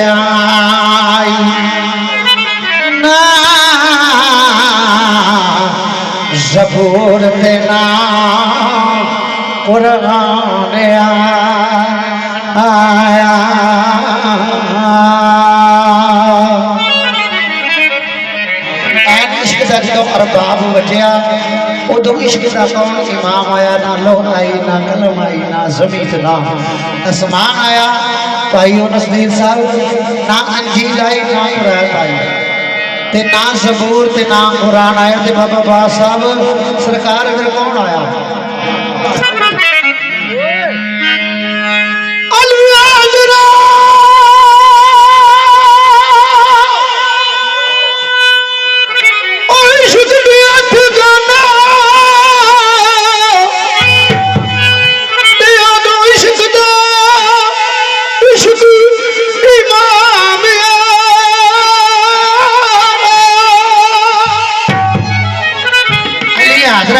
आई ना ज़बूर ते ना कुरान आया इश्क दा जो अरबाब वठिया उदो इश्क दा कौन इमाम आया ना लोह आई ना कलम आई ना ज़मीन ना आसमान आया भाई नज़ीर साहब ना अंजीर आई ना कुरान आई ते ना ज़बूर ते ना कुरान आया ते बाबा बास साहब सरकार फिर कौन आया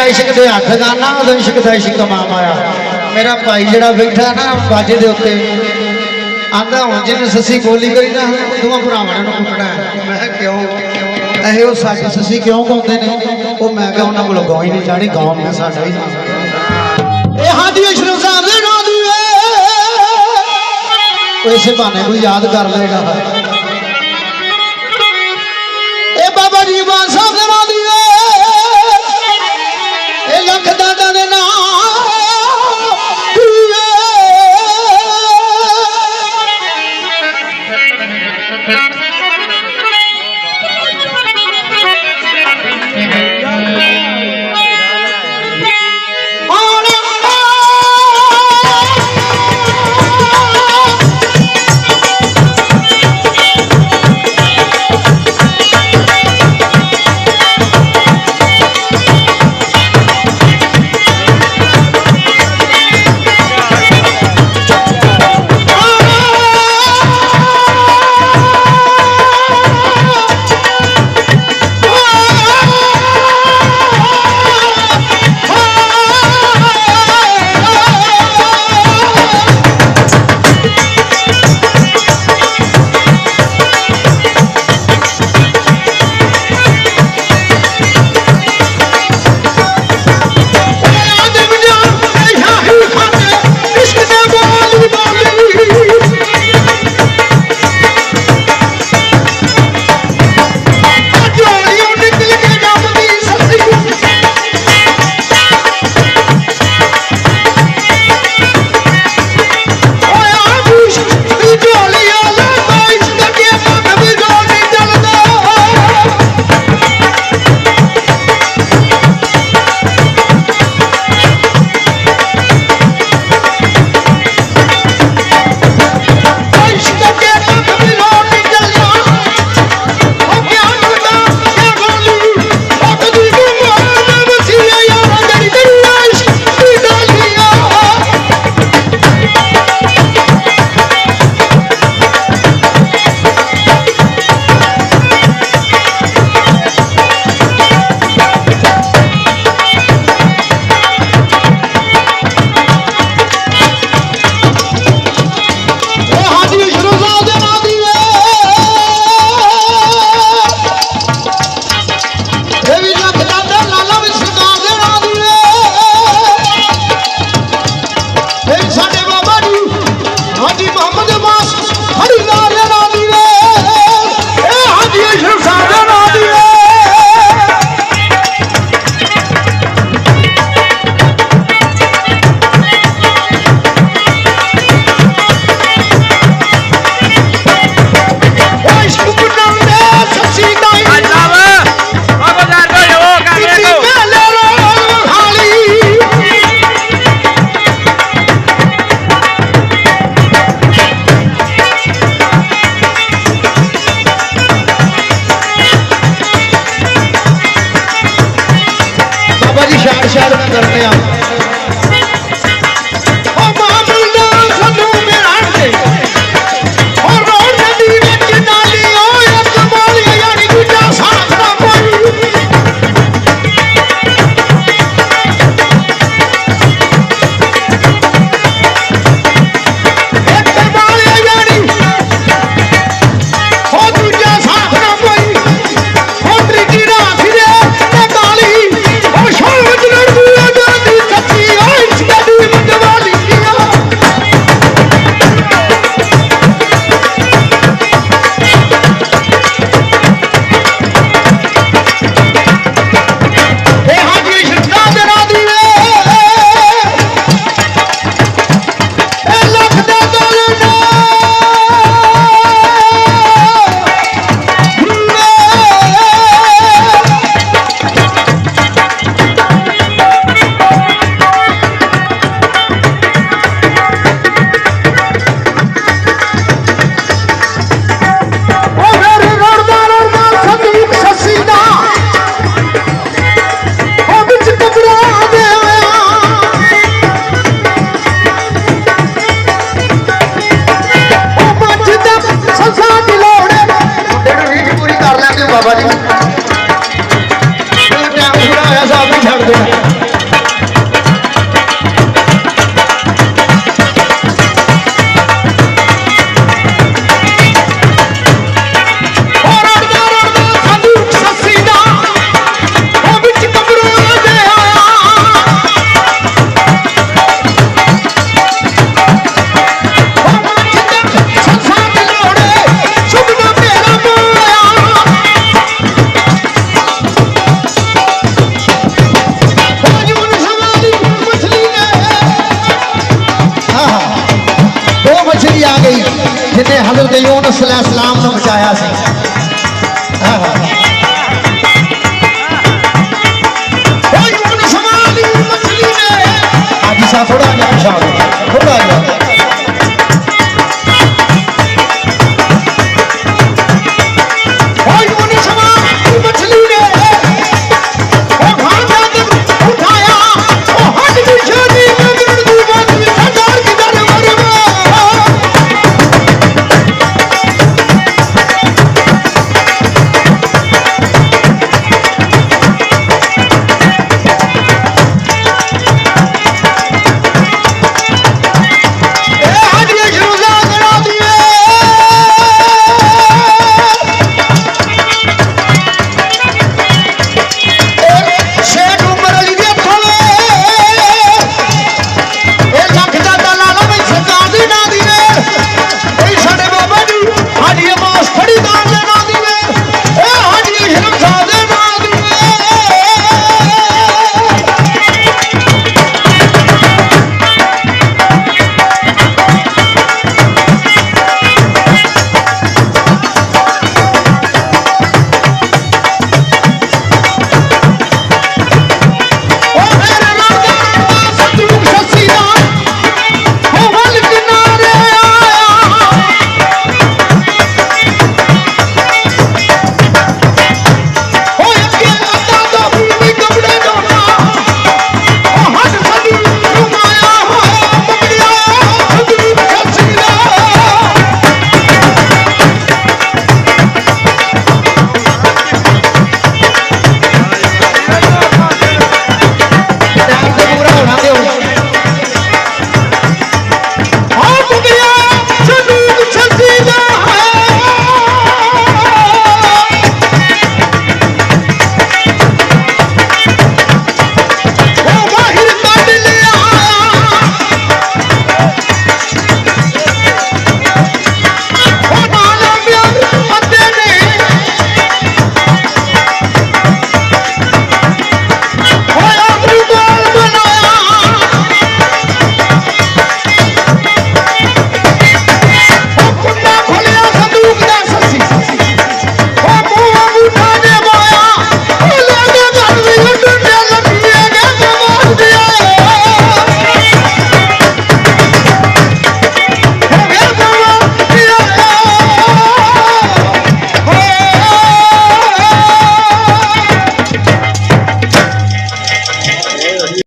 इश्क दे हथ गाना उदो इश्क दा इश्क माम आया मेरा भाई जड़ा बैठा ना बाजे दे उत्ते आंदा हुण जिन्हें ससी बोली करी ना दोवां भरावां ने कुटना है मैं क्यों ऐ ओ साडी ससी क्यों गाउंदे ने ओ मैं कहा उन्हां कोल गाई नहीं जानी गाउन में साडा ही ए हाजी अशरफ साहब दे नाम दी वे इसे बहाने कोई याद कर लेगा ए बाबा जी बान साहब दे नाम दी लख दादा दे नाम यूसुफ अलैहिस्सलाम ने बचाया सी। आहा। ओ यूनुस वाली मछली ने हाजी साहब थोड़ा आगे पीछा थोड़ा आगे